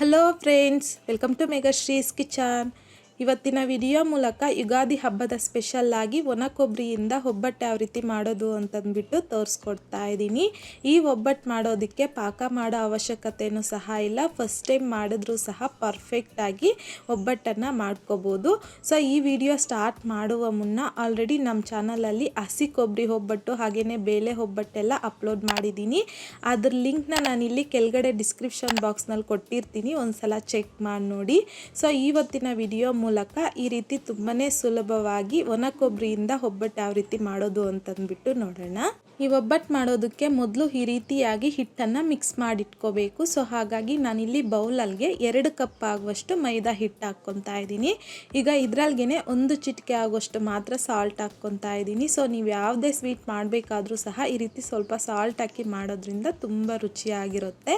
Hello friends, welcome to Megashree's kitchen. ಇವತ್ತಿನ video ಮೂಲಕ ಯುಗಾದಿ ಹಬ್ಬದ ಸ್ಪೆಷಲ್ ಆಗಿ ಒಣ ಕೊಬ್ಬರಿಯಿಂದ ಒಬ್ಬಟ್ಟು ಯಾವ ರೀತಿ ಮಾಡೋದು ಅಂತಂದ್ಬಿಟ್ಟು ತೋರಿಸ್ಕೊಡ್ತಾ ಇದ್ದೀನಿ. ಈ ಒಬ್ಬಟ್ಟು ಮಾಡೋದಕ್ಕೆ ಪಾಕ ಮಾಡೋ ಅವಶ್ಯಕತೆಯೂ ಸಹ ಇಲ್ಲ. ಫಸ್ಟ್ ಟೈಮ್ ಮಾಡಿದ್ರೂ ಸಹ ಪರ್ಫೆಕ್ಟಾಗಿ ಒಬ್ಬಟ್ಟನ್ನು ಮಾಡ್ಕೋಬೋದು. ಸೊ ಈ ವಿಡಿಯೋ ಸ್ಟಾರ್ಟ್ ಮಾಡುವ ಮುನ್ನ ಆಲ್ರೆಡಿ ನಮ್ಮ ಚಾನಲಲ್ಲಿ ಹಸಿ ಕೊಬ್ಬರಿ ಒಬ್ಬಟ್ಟು ಹಾಗೆಯೇ ಬೇಳೆ ಒಬ್ಬಟ್ಟೆಲ್ಲ ಅಪ್ಲೋಡ್ ಮಾಡಿದ್ದೀನಿ. ಅದ್ರ ಲಿಂಕ್ನ ನಾನಿಲ್ಲಿ ಕೆಳಗಡೆ ಡಿಸ್ಕ್ರಿಪ್ಷನ್ ಬಾಕ್ಸ್ನಲ್ಲಿ ಕೊಟ್ಟಿರ್ತೀನಿ, ಒಂದ್ಸಲ ಚೆಕ್ ಮಾಡಿ ನೋಡಿ. ಸೊ ಇವತ್ತಿನ ವಿಡಿಯೋ ಮೂಲಕ ಈ ರೀತಿ ತುಂಬಾ ಸುಲಭವಾಗಿ ಒಣ ಕೊಬ್ಬರಿಯಿಂದ ಒಬ್ಬಟ್ಟು ಯಾವ ರೀತಿ ಮಾಡೋದು ಅಂತಂದ್ಬಿಟ್ಟು ನೋಡೋಣ. ಈ ಒಬ್ಬಟ್ಟು ಮಾಡೋದಕ್ಕೆ ಮೊದಲು ಈ ರೀತಿಯಾಗಿ ಹಿಟ್ಟನ್ನು ಮಿಕ್ಸ್ ಮಾಡಿಟ್ಕೋಬೇಕು. ಸೊ ಹಾಗಾಗಿ ನಾನಿಲ್ಲಿ ಬೌಲಲ್ಗೆ 2 ಕಪ್ ಆಗುವಷ್ಟು ಮೈದಾ ಹಿಟ್ಟು ಹಾಕ್ಕೊತಾ ಇದ್ದೀನಿ. ಈಗ ಇದ್ರಲ್ಗೆ 1 ಚಿಟಿಕೆ ಆಗುವಷ್ಟು ಮಾತ್ರ ಸಾಲ್ಟ್ ಹಾಕ್ಕೊತಾ ಇದ್ದೀನಿ. ಸೊ ನೀವು ಯಾವುದೇ ಸ್ವೀಟ್ ಮಾಡಬೇಕಾದ್ರೂ ಸಹ ಈ ರೀತಿ ಸ್ವಲ್ಪ ಸಾಲ್ಟ್ ಹಾಕಿ ಮಾಡೋದ್ರಿಂದ ತುಂಬ ರುಚಿಯಾಗಿರುತ್ತೆ.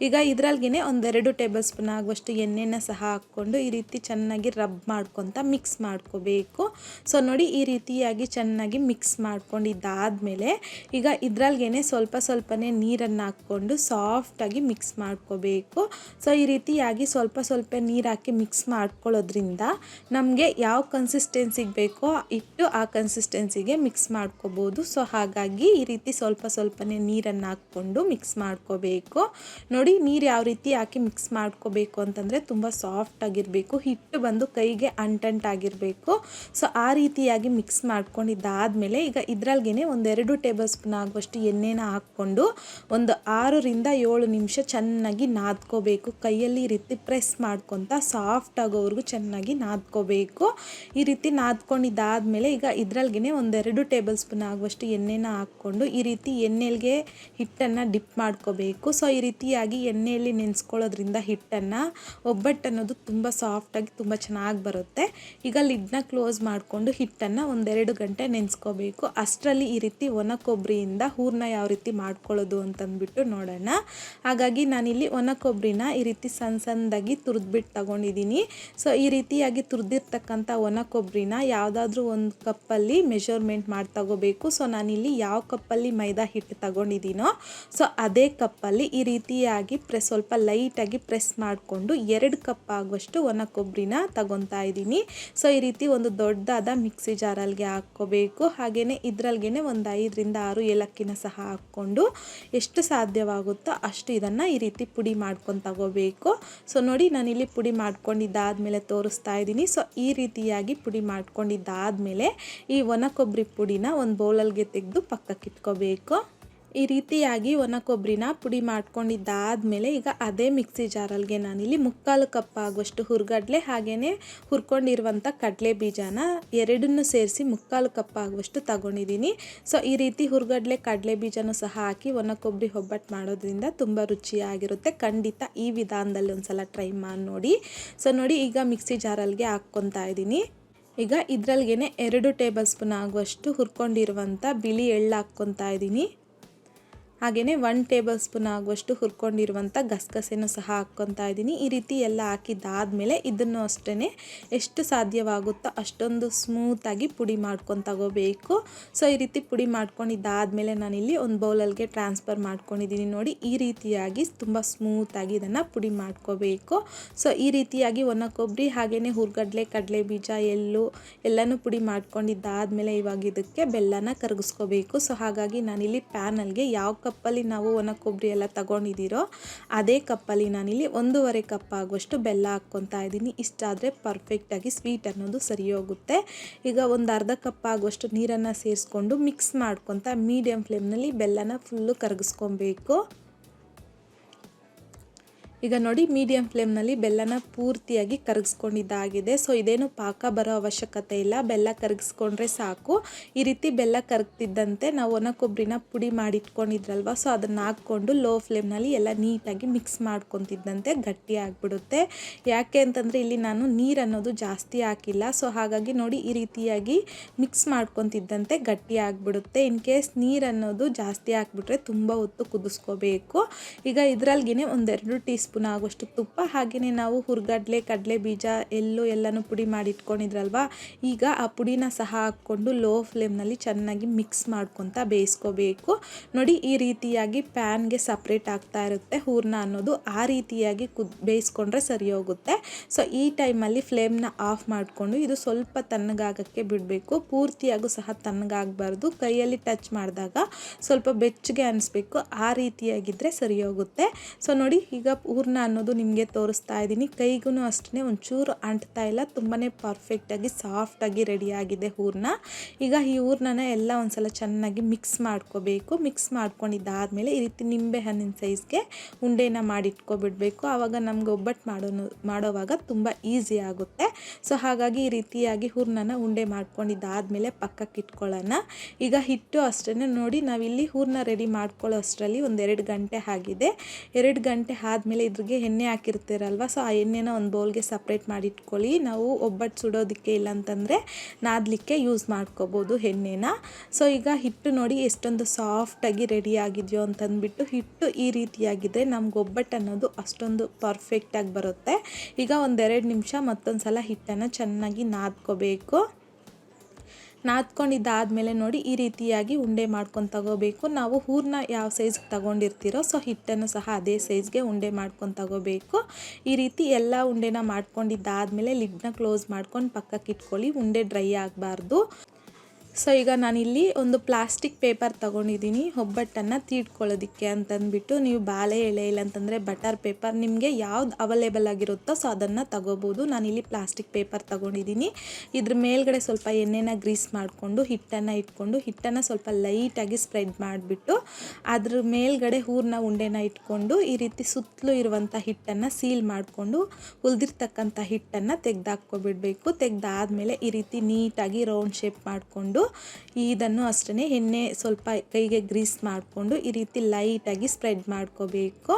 ಈಗ ಇದ್ರಲ್ಗೆ 1-2 ಟೇಬಲ್ ಸ್ಪೂನ್ ಆಗುವಷ್ಟು ಎಣ್ಣೆನ ಸಹ ಹಾಕ್ಕೊಂಡು ಈ ರೀತಿ ಚೆನ್ನಾಗಿ ರಬ್ ಮಾಡ್ಕೊತ ಮಿಕ್ಸ್ ಮಾಡ್ಕೋಬೇಕು. ಸೊ ನೋಡಿ, ಈ ರೀತಿಯಾಗಿ ಚೆನ್ನಾಗಿ ಮಿಕ್ಸ್ ಮಾಡ್ಕೊಂಡಿದ್ದಾದಮೇಲೆ ಈಗ ಇದ್ರಲ್ಗೆ ಸ್ವಲ್ಪನೇ ನೀರನ್ನು ಹಾಕ್ಕೊಂಡು ಸಾಫ್ಟಾಗಿ ಮಿಕ್ಸ್ ಮಾಡ್ಕೋಬೇಕು. ಸೊ ಈ ರೀತಿಯಾಗಿ ಸ್ವಲ್ಪ ನೀರು ಹಾಕಿ ಮಿಕ್ಸ್ ಮಾಡ್ಕೊಳ್ಳೋದ್ರಿಂದ ನಮಗೆ ಯಾವ ಕನ್ಸಿಸ್ಟೆನ್ಸಿಗೆ ಬೇಕೋ ಇಟ್ಟು ಆ ಕನ್ಸಿಸ್ಟೆನ್ಸಿಗೆ ಮಿಕ್ಸ್ ಮಾಡ್ಕೋಬೋದು. ಸೊ ಹಾಗಾಗಿ ಈ ರೀತಿ ಸ್ವಲ್ಪನೇ ನೀರನ್ನು ಹಾಕ್ಕೊಂಡು ಮಿಕ್ಸ್ ಮಾಡ್ಕೋಬೇಕು. ನೋಡಿ, ನೀರು ಯಾವ ರೀತಿ ಹಾಕಿ ಮಿಕ್ಸ್ ಮಾಡ್ಕೋಬೇಕು ಅಂತಂದರೆ ತುಂಬ ಸಾಫ್ಟಾಗಿರಬೇಕು, ಹಿಟ್ಟು ಬಂದು ಕೈಗೆ ಅಂಟಂಟಾಗಿರಬೇಕು. ಸೊ ಆ ರೀತಿಯಾಗಿ ಮಿಕ್ಸ್ ಮಾಡ್ಕೊಂಡಿದ್ದಾದಮೇಲೆ ಈಗ ಇದ್ರಲ್ಗೆ 1-2 ಟೇಬಲ್ ಸ್ಪೂನ್ ಆಗುವಷ್ಟು ಎಣ್ಣೆನ ಹಾಕ್ಕೊಂಡು ಒಂದು 6-7 ನಿಮಿಷ ಚೆನ್ನಾಗಿ ನಾದ್ಕೋಬೇಕು. ಕೈಯಲ್ಲಿ ಈ ರೀತಿ ಪ್ರೆಸ್ ಮಾಡ್ಕೊತ ಸಾಫ್ಟ್ ಆಗೋವರೆಗೂ ಚೆನ್ನಾಗಿ ನಾದ್ಕೋಬೇಕು. ಈ ರೀತಿ ನಾದ್ಕೊಂಡಿದ್ದಾದಮೇಲೆ ಈಗ ಇದ್ರಲ್ಗೆ 1-2 ಟೇಬಲ್ ಸ್ಪೂನ್ ಆಗುವಷ್ಟು ಎಣ್ಣೆನ ಹಾಕ್ಕೊಂಡು ಈ ರೀತಿ ಎಣ್ಣೆಗೆ ಹಿಟ್ಟನ್ನು ಡಿಪ್ ಮಾಡ್ಕೋಬೇಕು. ಸೊ ಈ ರೀತಿಯಾಗಿ ಎಣ್ಣೆಯಲ್ಲಿ ನೆನೆಸ್ಕೊಳ್ಳೋದ್ರಿಂದ ಹಿಟ್ಟನ್ನು ಒಬ್ಬಟ್ಟು ಅನ್ನೋದು ತುಂಬ ಸಾಫ್ಟಾಗಿ ತುಂಬ ಚೆನ್ನಾಗಿ ಬರುತ್ತೆ. ಈಗ ಲಿಡ್ನ ಕ್ಲೋಸ್ ಮಾಡಿಕೊಂಡು ಹಿಟ್ಟನ್ನು 1-2 ಗಂಟೆ ನೆನೆಸ್ಕೋಬೇಕು. ಅಷ್ಟರಲ್ಲಿ ಈ ರೀತಿ ಒಣ ಕೊಬ್ಬರಿಯಿಂದ ಹೂರಣ ಯಾವ ರೀತಿ ಮಾಡ್ಕೊಳ್ಳೋದು ಅಂತಂದ್ಬಿಟ್ಟು ನೋಡೋಣ. ಹಾಗಾಗಿ ನಾನಿಲ್ಲಿ ಒಣ ಕೊಬ್ಬರಿನ ಈ ರೀತಿ ಸಣ್ಣದಾಗಿ ತುರಿದ್ಬಿಟ್ಟು ತಗೊಂಡಿದ್ದೀನಿ. ಸೊ ಈ ರೀತಿಯಾಗಿ ತುರಿದಿರ್ತಕ್ಕಂಥ ಒಣ ಕೊಬ್ಬರಿನ ಯಾವುದಾದ್ರೂ ಒಂದು ಕಪ್ಪಲ್ಲಿ ಮೆಷರ್ಮೆಂಟ್ ಮಾಡಿ ತಗೋಬೇಕು. ಸೊ ನಾನಿಲ್ಲಿ ಯಾವ ಕಪ್ಪಲ್ಲಿ ಮೈದಾ ಹಿಟ್ಟು ತಗೊಂಡಿದ್ದೀನೋ ಸೊ ಅದೇ ಕಪ್ಪಲ್ಲಿ ಈ ರೀತಿಯಾಗಿ ಸ್ವಲ್ಪ ಲೈಟಾಗಿ ಪ್ರೆಸ್ ಮಾಡಿಕೊಂಡು 2 ಕಪ್ ಆಗುವಷ್ಟು ಒಣ ಕೊಬ್ಬರಿನ ತಗೊತಾ ಇದ್ದೀನಿ. ಸೊ ಈ ರೀತಿ ಒಂದು ದೊಡ್ಡದಾದ ಮಿಕ್ಸಿ ಜಾರಲ್ಗೆ ಹಾಕ್ಕೋಬೇಕು. ಹಾಗೆಯೇ ಇದ್ರಲ್ಗೆ ಒಂದು 5-6 ಏಲಕ್ಕಿನ ಸಹ ಹಾಕ್ಕೊಂಡು ಎಷ್ಟು ಸಾಧ್ಯವಾಗುತ್ತೋ ಅಷ್ಟು ಇದನ್ನು ಈ ರೀತಿ ಪುಡಿ ಮಾಡ್ಕೊಂಡು ತಗೋಬೇಕು. ಸೊ ನೋಡಿ, ನಾನಿಲ್ಲಿ ಪುಡಿ ಮಾಡ್ಕೊಂಡಿದ್ದಾದಮೇಲೆ ತೋರಿಸ್ತಾ ಇದ್ದೀನಿ. ಸೊ ಈ ರೀತಿಯಾಗಿ ಪುಡಿ ಮಾಡ್ಕೊಂಡಿದ್ದಾದಮೇಲೆ ಈ ಒಣ ಕೊಬ್ಬರಿ ಪುಡಿನ ಒಂದು ಬೌಲಲ್ಗೆ ತೆಗೆದು ಪಕ್ಕಕ್ಕೆ ಇಟ್ಕೋಬೇಕು. ಈ ರೀತಿಯಾಗಿ ಒಣ ಕೊಬ್ಬರಿನ ಪುಡಿ ಮಾಡ್ಕೊಂಡಿದ್ದಾದಮೇಲೆ ಈಗ ಅದೇ ಮಿಕ್ಸಿ ಜಾರಲ್ಗೆ ನಾನಿಲ್ಲಿ 3/4 ಕಪ್ ಆಗುವಷ್ಟು ಹುರ್ಗಡ್ಲೆ ಹಾಗೆಯೇ ಹುರ್ಕೊಂಡಿರುವಂಥ ಕಡಲೆ ಬೀಜನ ಎರಡನ್ನೂ ಸೇರಿಸಿ 3/4 ಕಪ್ ಆಗುವಷ್ಟು ತಗೊಂಡಿದ್ದೀನಿ. ಸೊ ಈ ರೀತಿ ಹುರ್ಗಡ್ಲೆ ಕಡಲೆ ಬೀಜನೂ ಸಹ ಹಾಕಿ ಒಣ ಕೊಬ್ಬರಿ ಒಬ್ಬಟ್ಟು ಮಾಡೋದ್ರಿಂದ ತುಂಬ ರುಚಿಯಾಗಿರುತ್ತೆ. ಖಂಡಿತ ಈ ವಿಧಾನದಲ್ಲಿ ಒಂದ್ಸಲ ಟ್ರೈ ಮಾಡಿ ನೋಡಿ. ಸೊ ನೋಡಿ, ಈಗ ಮಿಕ್ಸಿ ಜಾರಲ್ಗೆ ಹಾಕ್ಕೊತಾ ಇದ್ದೀನಿ. ಈಗ ಇದ್ರಲ್ಗೆ 2 ಟೇಬಲ್ ಸ್ಪೂನ್ ಆಗುವಷ್ಟು ಹುರ್ಕೊಂಡಿರುವಂಥ ಬಿಳಿ ಎಳ್ಳು ಹಾಕ್ಕೊತಾ ಇದ್ದೀನಿ. ಹಾಗೆಯೇ 1 ಟೇಬಲ್ ಸ್ಪೂನ್ ಆಗುವಷ್ಟು ಹುರ್ಕೊಂಡಿರುವಂಥ ಗಸಗಸೆನೂ ಸಹ ಹಾಕ್ಕೊತಾ ಇದ್ದೀನಿ. ಈ ರೀತಿ ಎಲ್ಲ ಹಾಕಿದ್ದಾದಮೇಲೆ ಇದನ್ನು ಅಷ್ಟೇ ಎಷ್ಟು ಸಾಧ್ಯವಾಗುತ್ತೋ ಅಷ್ಟೊಂದು ಸ್ಮೂತಾಗಿ ಪುಡಿ ಮಾಡ್ಕೊಂಡು ತಗೋಬೇಕು. ಸೊ ಈ ರೀತಿ ಪುಡಿ ಮಾಡ್ಕೊಂಡಿದ್ದಾದಮೇಲೆ ನಾನಿಲ್ಲಿ ಒಂದು ಬೌಲಲ್ಗೆ ಟ್ರಾನ್ಸ್ಫರ್ ಮಾಡ್ಕೊಂಡಿದ್ದೀನಿ. ನೋಡಿ, ಈ ರೀತಿಯಾಗಿ ತುಂಬ ಸ್ಮೂತಾಗಿ ಇದನ್ನು ಪುಡಿ ಮಾಡ್ಕೋಬೇಕು. ಸೊ ಈ ರೀತಿಯಾಗಿ ಒಣ ಕೊಬ್ಬರಿ ಹಾಗೆಯೇ ಹುರ್ಗಡ್ಲೆ ಕಡಲೆ ಬೀಜ ಎಳ್ಳು ಎಲ್ಲನೂ ಪುಡಿ ಮಾಡ್ಕೊಂಡಿದ್ದಾದಮೇಲೆ ಇವಾಗ ಇದಕ್ಕೆ ಬೆಲ್ಲನ ಕರಗಿಸ್ಕೋಬೇಕು. ಸೊ ಹಾಗಾಗಿ ನಾನಿಲ್ಲಿ ಪ್ಯಾನಲ್ಗೆ ಯಾವ ಕಪ್ಪಲ್ಲಿ ನಾವು ಒಣ ಕೊಬ್ಬರಿ ಎಲ್ಲ ತಗೊಂಡಿದ್ದೀರೋ ಅದೇ ಕಪ್ಪಲ್ಲಿ ನಾನಿಲ್ಲಿ 1.5 ಕಪ್ ಆಗುವಷ್ಟು ಬೆಲ್ಲ ಹಾಕ್ಕೊತಾ ಇದ್ದೀನಿ. ಇಷ್ಟಾದರೆ ಪರ್ಫೆಕ್ಟಾಗಿ ಸ್ವೀಟ್ ಅನ್ನೋದು ಸರಿ ಹೋಗುತ್ತೆ. ಈಗ ಒಂದು ಅರ್ಧ ಕಪ್ ಆಗುವಷ್ಟು ನೀರನ್ನು ಸೇರಿಸ್ಕೊಂಡು ಮಿಕ್ಸ್ ಮಾಡ್ಕೊತಾ ಮೀಡಿಯಮ್ ಫ್ಲೇಮ್ನಲ್ಲಿ ಬೆಲ್ಲನ ಫುಲ್ಲು ಕರಗಿಸ್ಕೊಬೇಕು. ಈಗ ನೋಡಿ, ಮೀಡಿಯಮ್ ಫ್ಲೇಮ್ನಲ್ಲಿ ಬೆಲ್ಲನ ಪೂರ್ತಿಯಾಗಿ ಕರಗಿಸ್ಕೊಂಡಿದ್ದಾಗಿದೆ. ಸೊ ಇದೇನು ಪಾಕ ಬರೋ ಅವಶ್ಯಕತೆ ಇಲ್ಲ, ಬೆಲ್ಲ ಕರಗಿಸ್ಕೊಂಡ್ರೆ ಸಾಕು. ಈ ರೀತಿ ಬೆಲ್ಲ ಕರಗ್ತಿದ್ದಂತೆ ನಾವು ಒಣ ಕೊಬ್ಬರಿನ ಪುಡಿ ಮಾಡಿಟ್ಕೊಂಡಿದ್ರಲ್ವ, ಸೊ ಅದನ್ನು ಹಾಕ್ಕೊಂಡು ಲೋ ಫ್ಲೇಮ್ನಲ್ಲಿ ಎಲ್ಲ ನೀಟಾಗಿ ಮಿಕ್ಸ್ ಮಾಡ್ಕೊತಿದ್ದಂತೆ ಗಟ್ಟಿ ಆಗಿಬಿಡುತ್ತೆ. ಯಾಕೆ ಅಂತಂದರೆ ಇಲ್ಲಿ ನಾನು ನೀರು ಅನ್ನೋದು ಜಾಸ್ತಿ ಹಾಕಿಲ್ಲ. ಸೊ ಹಾಗಾಗಿ ನೋಡಿ, ಈ ರೀತಿಯಾಗಿ ಮಿಕ್ಸ್ ಮಾಡ್ಕೊತಿದ್ದಂತೆ ಗಟ್ಟಿ ಆಗಿಬಿಡುತ್ತೆ. ಇನ್ ಕೇಸ್ ನೀರು ಅನ್ನೋದು ಜಾಸ್ತಿ ಹಾಕ್ಬಿಟ್ರೆ ತುಂಬ ಹೊತ್ತು ಕುದಿಸ್ಕೋಬೇಕು. ಈಗ ಇದ್ರಲ್ಗೆ 1-2 ಟೀ ಸ್ಪೂನ್ ಆಗುವಷ್ಟು ತುಪ್ಪ, ಹಾಗೆಯೇ ನಾವು ಹುರ್ಗಡ್ಲೆ, ಕಡಲೆ ಬೀಜ, ಎಳ್ಳು ಎಲ್ಲನೂ ಪುಡಿ ಮಾಡಿ ಇಟ್ಕೊಂಡಿದ್ರಲ್ವ, ಈಗ ಆ ಪುಡಿನ ಸಹ ಹಾಕ್ಕೊಂಡು ಲೋ ಫ್ಲೇಮ್ನಲ್ಲಿ ಚೆನ್ನಾಗಿ ಮಿಕ್ಸ್ ಮಾಡ್ಕೊತ ಬೇಯಿಸ್ಕೋಬೇಕು. ನೋಡಿ ಈ ರೀತಿಯಾಗಿ ಪ್ಯಾನ್ಗೆ ಸಪ್ರೇಟ್ ಆಗ್ತಾ ಇರುತ್ತೆ ಹೂರ್ಣ ಅನ್ನೋದು, ಆ ರೀತಿಯಾಗಿ ಬೇಯಿಸ್ಕೊಂಡ್ರೆ ಸರಿ ಹೋಗುತ್ತೆ. ಸೊ ಈ ಟೈಮಲ್ಲಿ ಫ್ಲೇಮ್ನ ಆಫ್ ಮಾಡಿಕೊಂಡು ಇದು ಸ್ವಲ್ಪ ತಣ್ಣಗಾಗಕ್ಕೆ ಬಿಡಬೇಕು. ಪೂರ್ತಿಯಾಗೂ ಸಹ ತಣ್ಣಗಾಗಬಾರ್ದು, ಕೈಯಲ್ಲಿ ಟಚ್ ಮಾಡಿದಾಗ ಸ್ವಲ್ಪ ಬೆಚ್ಚಗೆ ಅನಿಸ್ಬೇಕು, ಆ ರೀತಿಯಾಗಿದ್ದರೆ ಸರಿ ಹೋಗುತ್ತೆ. ಸೊ ನೋಡಿ ಈಗ ಹೂರ್ಣ ಅನ್ನೋದು ನಿಮಗೆ ತೋರಿಸ್ತಾ ಇದ್ದೀನಿ, ಕೈಗೂ ಅಷ್ಟೇ ಒಂಚೂರು ಅಂಟ್ತಾ ಇಲ್ಲ, ತುಂಬಾ ಪರ್ಫೆಕ್ಟಾಗಿ ಸಾಫ್ಟಾಗಿ ರೆಡಿಯಾಗಿದೆ ಹೂರ್ಣ. ಈಗ ಈ ಹೂರ್ಣನ ಎಲ್ಲ ಒಂದ್ಸಲ ಚೆನ್ನಾಗಿ ಮಿಕ್ಸ್ ಮಾಡ್ಕೋಬೇಕು. ಮಿಕ್ಸ್ ಮಾಡ್ಕೊಂಡಿದ್ದಾದಮೇಲೆ ಈ ರೀತಿ ನಿಂಬೆ ಹಣ್ಣಿನ ಸೈಜ್ಗೆ ಉಂಡೆನ ಮಾಡಿಟ್ಕೊಬಿಡ್ಬೇಕು. ಆವಾಗ ನಮ್ಗೆ ಒಬ್ಬಟ್ಟು ಮಾಡೋವಾಗ ತುಂಬ ಈಸಿ ಆಗುತ್ತೆ. ಸೊ ಹಾಗಾಗಿ ಈ ರೀತಿಯಾಗಿ ಹೂರ್ಣನ ಉಂಡೆ ಮಾಡ್ಕೊಂಡಿದ್ದಾದಮೇಲೆ ಪಕ್ಕಕ್ಕೆ ಇಟ್ಕೊಳ್ಳೋಣ. ಈಗ ಹಿಟ್ಟು ಅಷ್ಟೇ ನೋಡಿ, ನಾವಿಲ್ಲಿ ಹೂರ್ಣ ರೆಡಿ ಮಾಡ್ಕೊಳ್ಳೋ ಅಷ್ಟರಲ್ಲಿ ಒಂದು 2 ಗಂಟೆ ಆಗಿದೆ. 2 ಗಂಟೆ ಆದಮೇಲೆ ಇದ್ರಿಗೆ ಎಣ್ಣೆ ಹಾಕಿರ್ತೀರಲ್ವ, ಸೊ ಆ ಎಣ್ಣೆನ ಒಂದು ಬೌಲ್ಗೆ ಸಪ್ರೇಟ್ ಮಾಡಿ ಇಟ್ಕೊಳ್ಳಿ. ನಾವು ಒಬ್ಬಟ್ಟು ಸುಡೋದಕ್ಕೆ ಇಲ್ಲಾಂತಂದರೆ ನಾದಲಿಕ್ಕೆ ಯೂಸ್ ಮಾಡ್ಕೋಬೋದು ಎಣ್ಣೆನ. ಸೊ ಈಗ ಹಿಟ್ಟು ನೋಡಿ ಎಷ್ಟೊಂದು ಸಾಫ್ಟಾಗಿ ರೆಡಿ ಆಗಿದೆಯೋ ಅಂತಂದ್ಬಿಟ್ಟು, ಹಿಟ್ಟು ಈ ರೀತಿಯಾಗಿದ್ದರೆ ನಮ್ಗೆ ಒಬ್ಬಟ್ಟು ಅನ್ನೋದು ಅಷ್ಟೊಂದು ಪರ್ಫೆಕ್ಟಾಗಿ ಬರುತ್ತೆ. ಈಗ ಒಂದು 2 ನಿಮಿಷ ಮತ್ತೊಂದು ಸಲ ಹಿಟ್ಟನ್ನು ಚೆನ್ನಾಗಿ ನಾದ್ಕೋಬೇಕು. ನಾದ್ಕೊಂಡಿದ್ದಾದಮೇಲೆ ನೋಡಿ ಈ ರೀತಿಯಾಗಿ ಉಂಡೆ ಮಾಡ್ಕೊಂಡು ತಗೋಬೇಕು. ನಾವು ಹೂರ್ಣ ಯಾವ ಸೈಜ್ಗೆ ತಗೊಂಡಿರ್ತೀರೋ ಸೊ ಹಿಟ್ಟನ್ನು ಸಹ ಅದೇ ಸೈಜ್ಗೆ ಉಂಡೆ ಮಾಡ್ಕೊಂಡು ತಗೋಬೇಕು. ಈ ರೀತಿ ಎಲ್ಲ ಉಂಡೆನ ಮಾಡ್ಕೊಂಡಿದ್ದಾದಮೇಲೆ ಲಿಡ್ನ ಕ್ಲೋಸ್ ಮಾಡ್ಕೊಂಡು ಪಕ್ಕಕ್ಕೆ ಇಟ್ಕೊಳ್ಳಿ, ಉಂಡೆ ಡ್ರೈ ಆಗಬಾರ್ದು. ಸೊ ಈಗ ನಾನಿಲ್ಲಿ ಒಂದು ಪ್ಲಾಸ್ಟಿಕ್ ಪೇಪರ್ ತೊಗೊಂಡಿದ್ದೀನಿ ಒಬ್ಬಟ್ಟನ್ನು ತೀಡ್ಕೊಳ್ಳೋದಕ್ಕೆ ಅಂತಂದ್ಬಿಟ್ಟು. ನೀವು ಬಾಳೆ ಎಳೆ ಇಲ್ಲಾಂತಂದರೆ ಬಟರ್ ಪೇಪರ್, ನಿಮಗೆ ಯಾವ್ದು ಅವೈಲೇಬಲ್ ಆಗಿರುತ್ತೋ ಸೊ ಅದನ್ನು ತಗೋಬೋದು. ನಾನಿಲ್ಲಿ ಪ್ಲಾಸ್ಟಿಕ್ ಪೇಪರ್ ತೊಗೊಂಡಿದ್ದೀನಿ. ಇದ್ರ ಮೇಲ್ಗಡೆ ಸ್ವಲ್ಪ ಎಣ್ಣೆನ ಗ್ರೀಸ್ ಮಾಡಿಕೊಂಡು ಹಿಟ್ಟನ್ನು ಇಟ್ಕೊಂಡು, ಹಿಟ್ಟನ್ನು ಸ್ವಲ್ಪ ಲೈಟಾಗಿ ಸ್ಪ್ರೆಡ್ ಮಾಡಿಬಿಟ್ಟು ಅದ್ರ ಮೇಲ್ಗಡೆ ಹೂರ್ಣ ಉಂಡೆನ ಇಟ್ಕೊಂಡು ಈ ರೀತಿ ಸುತ್ತಲೂ ಇರುವಂಥ ಹಿಟ್ಟನ್ನು ಸೀಲ್ ಮಾಡಿಕೊಂಡು ಉಳಿದಿರ್ತಕ್ಕಂಥ ಹಿಟ್ಟನ್ನು ತೆಗೆದಾಕ್ಕೊಬಿಡಬೇಕು. ತೆಗೆದಾದ್ಮೇಲೆ ಈ ರೀತಿ ನೀಟಾಗಿ ರೌಂಡ್ ಶೇಪ್ ಮಾಡಿಕೊಂಡು ಇದನ್ನು ಅಷ್ಟೇ ಎಣ್ಣೆ ಸ್ವಲ್ಪ ಕೈಗೆ ಗ್ರೀಸ್ ಮಾಡಿಕೊಂಡು ಈ ರೀತಿ ಲೈಟಾಗಿ ಸ್ಪ್ರೆಡ್ ಮಾಡ್ಕೋಬೇಕು.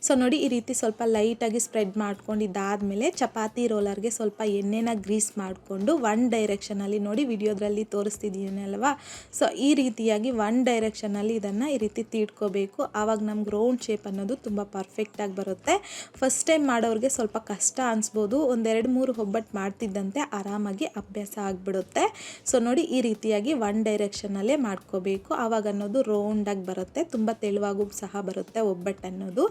ಸೊ ನೋಡಿ ಈ ರೀತಿ ಸ್ವಲ್ಪ ಲೈಟಾಗಿ ಸ್ಪ್ರೆಡ್ ಮಾಡ್ಕೊಂಡಿದ್ದಾದಮೇಲೆ ಚಪಾತಿ ರೋಲರ್ಗೆ ಸ್ವಲ್ಪ ಎಣ್ಣೆನ ಗ್ರೀಸ್ ಮಾಡಿಕೊಂಡು ಒನ್ ಡೈರೆಕ್ಷನಲ್ಲಿ, ನೋಡಿ ವಿಡಿಯೋದ್ರಲ್ಲಿ ತೋರಿಸ್ತಿದ್ದೀನಲ್ವಾ, ಸೊ ಈ ರೀತಿಯಾಗಿ ಒನ್ ಡೈರೆಕ್ಷನಲ್ಲಿ ಇದನ್ನು ಈ ರೀತಿ ತೀಡ್ಕೋಬೇಕು. ಆವಾಗ ನಮ್ಗೆ ರೌಂಡ್ ಶೇಪ್ ಅನ್ನೋದು ತುಂಬ ಪರ್ಫೆಕ್ಟಾಗಿ ಬರುತ್ತೆ. ಫಸ್ಟ್ ಟೈಮ್ ಮಾಡೋರಿಗೆ ಸ್ವಲ್ಪ ಕಷ್ಟ ಅನಿಸ್ಬೋದು, ಒಂದು 2-3 ಒಬ್ಬಟ್ಟು ಮಾಡ್ತಿದ್ದಂತೆ ಆರಾಮಾಗಿ ಅಭ್ಯಾಸ ಆಗಿಬಿಡುತ್ತೆ. ಸೊ ನೋಡಿ ಈ ರೀತಿಯಾಗಿ ಒನ್ ಡೈರೆಕ್ಷನಲ್ಲೇ ಮಾಡ್ಕೋಬೇಕು, ಆವಾಗ ಅನ್ನೋದು ರೌಂಡಾಗಿ ಬರುತ್ತೆ, ತುಂಬ ತೆಳುವಾಗೂ ಸಹ ಬರುತ್ತೆ ಒಬ್ಬಟ್ಟು ಅನ್ನೋದು.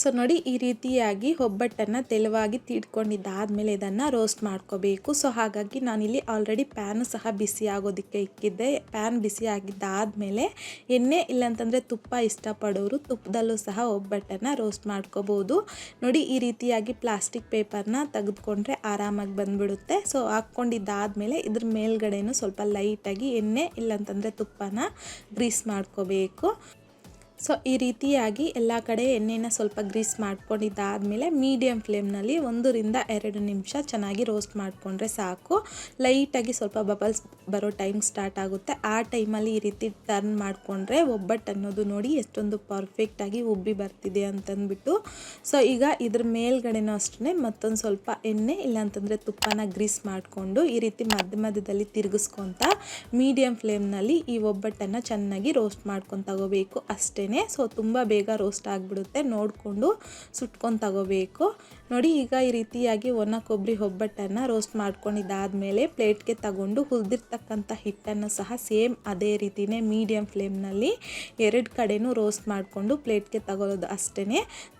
ಸೊ ನೋಡಿ ಈ ರೀತಿಯಾಗಿ ಒಬ್ಬಟ್ಟನ್ನು ತೆಳುವಾಗಿ ತೀಡ್ಕೊಂಡಿದ್ದಾದಮೇಲೆ ಇದನ್ನು ರೋಸ್ಟ್ ಮಾಡ್ಕೋಬೇಕು. ಸೊ ಹಾಗಾಗಿ ನಾನಿಲ್ಲಿ ಆಲ್ರೆಡಿ ಪ್ಯಾನು ಸಹ ಬಿಸಿ ಆಗೋದಕ್ಕೆ ಇಕ್ಕಿದ್ದೆ. ಪ್ಯಾನ್ ಬಿಸಿ ಆಗಿದ್ದಾದಮೇಲೆ ಎಣ್ಣೆ ಇಲ್ಲಾಂತಂದರೆ ತುಪ್ಪ ಇಷ್ಟಪಡೋರು ತುಪ್ಪದಲ್ಲೂ ಸಹ ಒಬ್ಬಟ್ಟನ್ನು ರೋಸ್ಟ್ ಮಾಡ್ಕೋಬೋದು. ನೋಡಿ ಈ ರೀತಿಯಾಗಿ ಪ್ಲಾಸ್ಟಿಕ್ ಪೇಪರ್ನ ತೆಗೆದುಕೊಂಡ್ರೆ ಆರಾಮಾಗಿ ಬಂದುಬಿಡುತ್ತೆ. ಸೊ ಹಾಕ್ಕೊಂಡಿದ್ದಾದಮೇಲೆ ಇದ್ರ ಮೇಲ್ಗಡೆನೂ ಸ್ವಲ್ಪ ಲೈಟಾಗಿ ಎಣ್ಣೆ ಇಲ್ಲಾಂತಂದರೆ ತುಪ್ಪನ ಗ್ರೀಸ್ ಮಾಡ್ಕೋಬೇಕು. ಸೊ ಈ ರೀತಿಯಾಗಿ ಎಲ್ಲ ಕಡೆ ಎಣ್ಣೆನ ಸ್ವಲ್ಪ ಗ್ರೀಸ್ ಮಾಡ್ಕೊಂಡಿದ್ದಾದಮೇಲೆ ಮೀಡಿಯಮ್ ಫ್ಲೇಮ್ನಲ್ಲಿ 1-2 ನಿಮಿಷ ಚೆನ್ನಾಗಿ ರೋಸ್ಟ್ ಮಾಡಿಕೊಂಡ್ರೆ ಸಾಕು. ಲೈಟಾಗಿ ಸ್ವಲ್ಪ ಬಬಲ್ಸ್ ಬರೋ ಟೈಮ್ ಸ್ಟಾರ್ಟ್ ಆಗುತ್ತೆ, ಆ ಟೈಮಲ್ಲಿ ಈ ರೀತಿ ಟರ್ನ್ ಮಾಡಿಕೊಂಡ್ರೆ ಒಬ್ಬಟ್ಟು ಅನ್ನೋದು ನೋಡಿ ಎಷ್ಟೊಂದು ಪರ್ಫೆಕ್ಟಾಗಿ ಉಬ್ಬಿ ಬರ್ತಿದೆ ಅಂತಂದ್ಬಿಟ್ಟು. ಸೊ ಈಗ ಇದ್ರ ಮೇಲ್ಗಡೆನೂ ಅಷ್ಟೇ ಮತ್ತೊಂದು ಸ್ವಲ್ಪ ಎಣ್ಣೆ ಇಲ್ಲಾಂತಂದರೆ ತುಪ್ಪನ ಗ್ರೀಸ್ ಮಾಡಿಕೊಂಡು ಈ ರೀತಿ ಮಧ್ಯದಲ್ಲಿ ತಿರುಗಿಸ್ಕೊತ ಮೀಡಿಯಮ್ ಫ್ಲೇಮ್ನಲ್ಲಿ ಈ ಒಬ್ಬಟ್ಟನ್ನು ಚೆನ್ನಾಗಿ ರೋಸ್ಟ್ ಮಾಡ್ಕೊಂಡು ತಗೋಬೇಕು ಅಷ್ಟೇ. ಸೊ ತುಂಬ ಬೇಗ ರೋಸ್ಟ್ ಆಗಿಬಿಡುತ್ತೆ, ನೋಡಿಕೊಂಡು ಸುಟ್ಕೊಂಡು ತಗೋಬೇಕು. ನೋಡಿ ಈಗ ಈ ರೀತಿಯಾಗಿ ಒಣ ಕೊಬ್ಬರಿ ಒಬ್ಬಟ್ಟನ್ನು ರೋಸ್ಟ್ ಮಾಡ್ಕೊಂಡಿದ್ದಾದಮೇಲೆ ಪ್ಲೇಟ್ಗೆ ತಗೊಂಡು ಹುರಿದಿರ್ತಕ್ಕಂಥ ಹಿಟ್ಟನ್ನು ಸಹ ಸೇಮ್ ಅದೇ ರೀತಿಯೇ ಮೀಡಿಯಮ್ ಫ್ಲೇಮ್ನಲ್ಲಿ 2 ಕಡೆನೂ ರೋಸ್ಟ್ ಮಾಡಿಕೊಂಡು ಪ್ಲೇಟ್ಗೆ ತಗೊಳ್ಳೋದು ಅಷ್ಟೇ.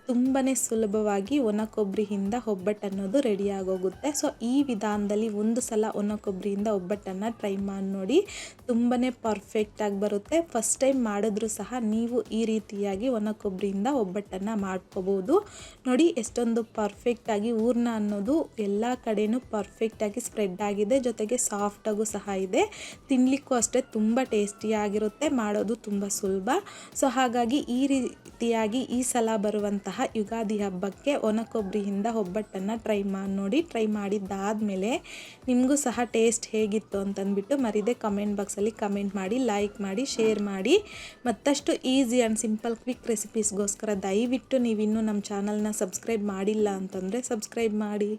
ತುಂಬಾ ಸುಲಭವಾಗಿ ಒಣ ಕೊಬ್ಬರಿಯಿಂದ ಒಬ್ಬಟ್ಟು ಅನ್ನೋದು ರೆಡಿ ಆಗೋಗುತ್ತೆ. ಸೊ ಈ ವಿಧಾನದಲ್ಲಿ ಒಂದು ಸಲ ಒಣ ಕೊಬ್ಬರಿಯಿಂದ ಒಬ್ಬಟ್ಟನ್ನು ಟ್ರೈ ಮಾಡಿ ನೋಡಿ, ತುಂಬಾ ಪರ್ಫೆಕ್ಟಾಗಿ ಬರುತ್ತೆ. ಫಸ್ಟ್ ಟೈಮ್ ಮಾಡಿದ್ರೂ ಸಹ ನೀವು ಈ ರೀತಿಯಾಗಿ ಒಣ ಕೊಬ್ಬರಿಯಿಂದ ಒಬ್ಬಟ್ಟನ್ನು ಮಾಡ್ಕೋಬೋದು. ನೋಡಿ ಎಷ್ಟೊಂದು ಪರ್ಫೆಕ್ಟಾಗಿ ಹೂರ್ಣ ಅನ್ನೋದು ಎಲ್ಲ ಕಡೆನೂ ಪರ್ಫೆಕ್ಟಾಗಿ ಸ್ಪ್ರೆಡ್ ಆಗಿದೆ, ಜೊತೆಗೆ ಸಾಫ್ಟಾಗೂ ಸಹ ಇದೆ. ತಿನ್ನಲಿಕ್ಕೂ ಅಷ್ಟೇ ತುಂಬ ಟೇಸ್ಟಿಯಾಗಿರುತ್ತೆ, ಮಾಡೋದು ತುಂಬ ಸುಲಭ. ಸೊ ಹಾಗಾಗಿ ಈ ರೀತಿಯಾಗಿ ಈ ಸಲ ಬರುವಂತಹ ಯುಗಾದಿ ಹಬ್ಬಕ್ಕೆ ಒಣ ಕೊಬ್ಬರಿಯಿಂದ ಒಬ್ಬಟ್ಟನ್ನು ಟ್ರೈ ಮಾಡಿ ನೋಡಿ. ಟ್ರೈ ಮಾಡಿದ್ದಾದಮೇಲೆ ನಿಮಗೂ ಸಹ ಟೇಸ್ಟ್ ಹೇಗಿತ್ತು ಅಂತಂದ್ಬಿಟ್ಟು ಮರಿದೆ ಕಮೆಂಟ್ ಬಾಕ್ಸಲ್ಲಿ ಕಮೆಂಟ್ ಮಾಡಿ, ಲೈಕ್ ಮಾಡಿ, ಶೇರ್ ಮಾಡಿ. ಮತ್ತಷ್ಟು ಈಸಿ ಆ್ಯಂಡ್ ಸಿಂಪಲ್ ಕ್ವಿಕ್ ರೆಸಿಪೀಸ್ಗೋಸ್ಕರ ದಯವಿಟ್ಟು ನೀವಿನ್ನೂ ನಮ್ಮ ಚಾನಲ್ನ ಸಬ್ಸ್ಕ್ರೈಬ್ ಮಾಡಿಲ್ಲ ಅಂತಂದರೆ ಸಬ್ಸ್ಕ್ರೈಬ್ ಮಾಡಿ.